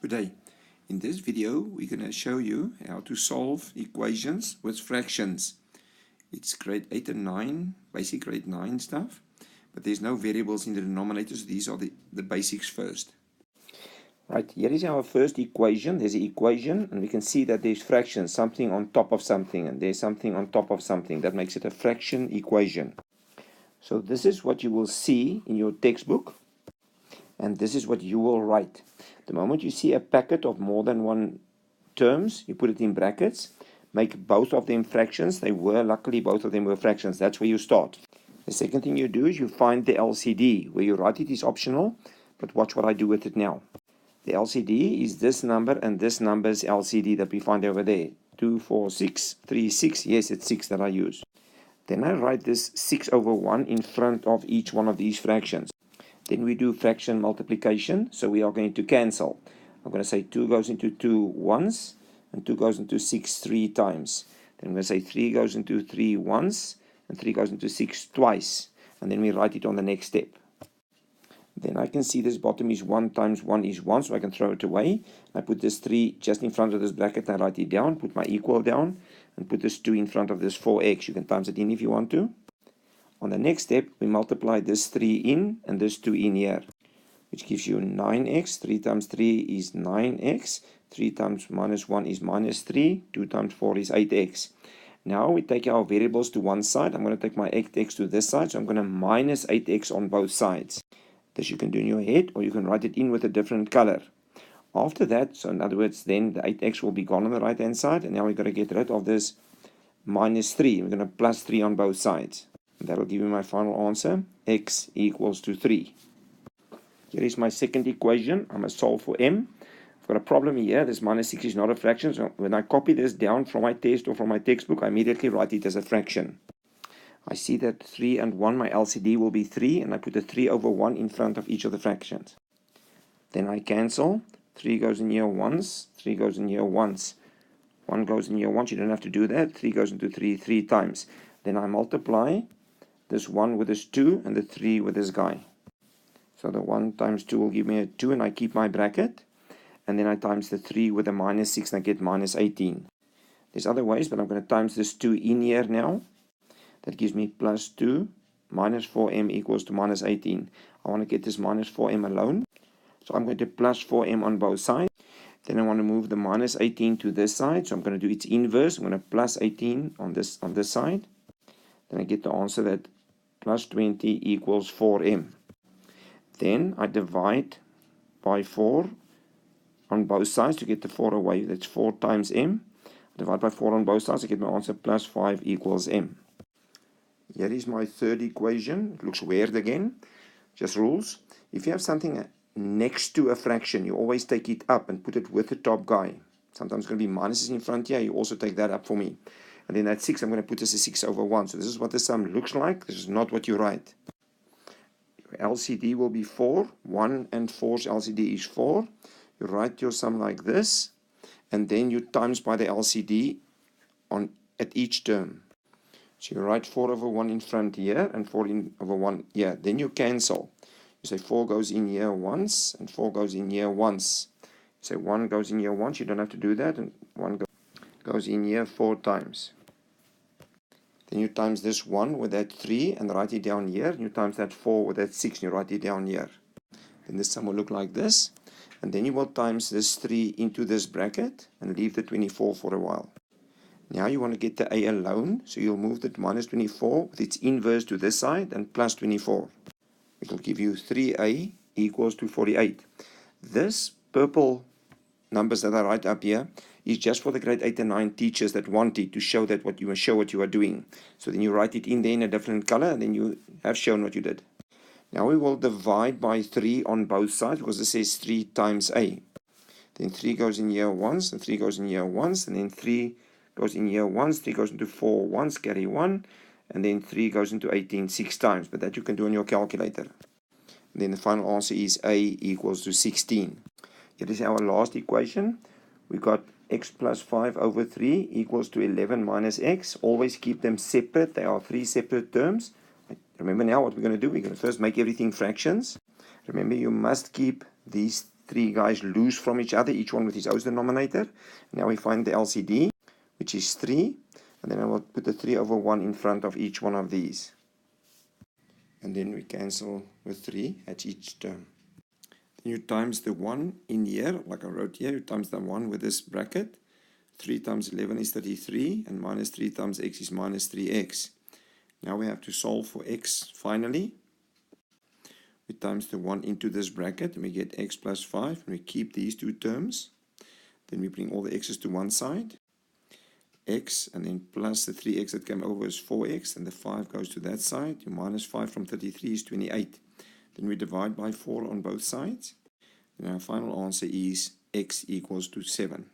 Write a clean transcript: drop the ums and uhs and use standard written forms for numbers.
Good day. In this video, we're going to show you how to solve equations with fractions. It's grade 8 and 9, basic grade 9 stuff, but there's no variables in the denominator, so these are the basics first. Right, here is our first equation. There's an equation, and we can see that there's fractions, something on top of something, and there's something on top of something. That makes it a fraction equation. So this is what you will see in your textbook, and this is what you will write. The moment you see a packet of more than one terms, you put it in brackets, make both of them fractions. They were, luckily, both of them were fractions. That's where you start. The second thing you do is you find the LCD. Where you write it is optional, but watch what I do with it now. The LCD is this number and this number's LCD that we find over there. 2, 4, 6, 3, 6. Yes, it's 6 that I use. Then I write this 6 over 1 in front of each one of these fractions. Then we do fraction multiplication, so we are going to cancel. I'm going to say 2 goes into 2 once, and 2 goes into 6 3 times. Then I'm going to say 3 goes into 3 once, and 3 goes into 6 twice. And then we write it on the next step. Then I can see this bottom is 1 times 1 is 1, so I can throw it away. I put this 3 just in front of this bracket, I write it down, put my equal down, and put this 2 in front of this 4x. You can times it in if you want to. On the next step, we multiply this 3 in and this 2 in here, which gives you 9x. 3 times 3 is 9x. 3 times minus 1 is minus 3. 2 times 4 is 8x. Now we take our variables to one side. I'm going to take my 8x to this side, so I'm going to minus 8x on both sides. This you can do in your head, or you can write it in with a different color. After that, so in other words, then the 8x will be gone on the right-hand side, and now we're going to get rid of this minus 3. We're going to plus 3 on both sides. That will give me my final answer, x equals to 3. Here is my second equation. I must solve for m. I've got a problem here. This minus 6 is not a fraction. So when I copy this down from my test or from my textbook, I immediately write it as a fraction. I see that 3 and 1, my LCD will be 3, and I put a 3 over 1 in front of each of the fractions. Then I cancel. 3 goes in here once, 3 goes in here once. 1 goes in here once, you don't have to do that. 3 goes into 3 3 times. Then I multiply this 1 with this 2 and the 3 with this guy. So the 1 times 2 will give me a 2, and I keep my bracket. And then I times the 3 with a minus 6 and I get minus 18. There's other ways, but I'm going to times this 2 in here now. That gives me plus 2 minus 4m equals to minus 18. I want to get this minus 4m alone. So I'm going to plus 4m on both sides. Then I want to move the minus 18 to this side. So I'm going to do its inverse. I'm going to plus 18 on this side. Then I get the answer that plus 20 equals 4m. Then I divide by 4 on both sides to get the 4 away. That's 4 times m. Divide by 4 on both sides, I get my answer plus 5 equals m. Here is my third equation. It looks weird again. Just rules. If you have something next to a fraction, you always take it up and put it with the top guy. Sometimes it's going to be minuses in front here. You also take that up for me. And then that 6, I'm going to put as a 6 over 1. So this is what the sum looks like. This is not what you write. Your LCD will be 4. 1 and 4's LCD is 4. You write your sum like this. And then you times by the LCD at each term. So you write 4 over 1 in front here and 4 over 1 here. Then you cancel. You say 4 goes in here once and 4 goes in here once. You say 1 goes in here once. You don't have to do that. And 1 goes in here 4 times. Then you times this 1 with that 3 and write it down here. You times that 4 with that 6 and you write it down here. Then this sum will look like this. And then you will times this 3 into this bracket and leave the 24 for a while. Now you want to get the a alone. So you'll move the minus 24 with its inverse to this side and plus 24. It will give you 3a equals to 48. This purple numbers that I write up here is just for the grade 8 and 9 teachers that wanted to show that what you are doing. So then you write it in there in a different color, and then you have shown what you did. Now we will divide by 3 on both sides because it says 3 times a. Then 3 goes in here once, and 3 goes in here once, and then 3 goes in here once, 3 goes into 4 once, carry 1, and then 3 goes into 18 6 times. But that you can do on your calculator. And then the final answer is a equals to 16. Here is our last equation. We got x plus 5 over 3 equals to 11 minus x. Always keep them separate. They are 3 separate terms. Remember now what we're going to do. We're going to first make everything fractions. Remember, you must keep these three guys lose from each other, each one with his own denominator. Now we find the LCD, which is 3, and then I will put the 3 over 1 in front of each one of these. And then we cancel with 3 at each term. Then you times the 1 in here, like I wrote here, you times the 1 with this bracket. 3 times 11 is 33, and minus 3 times x is minus 3x. Now we have to solve for x finally. We times the 1 into this bracket, and we get x plus 5, and we keep these two terms. Then we bring all the x's to one side. X, and then plus the 3x that came over is 4x, and the 5 goes to that side. Your minus 5 from 33 is 28. Then we divide by 4 on both sides. And our final answer is x equals to 7.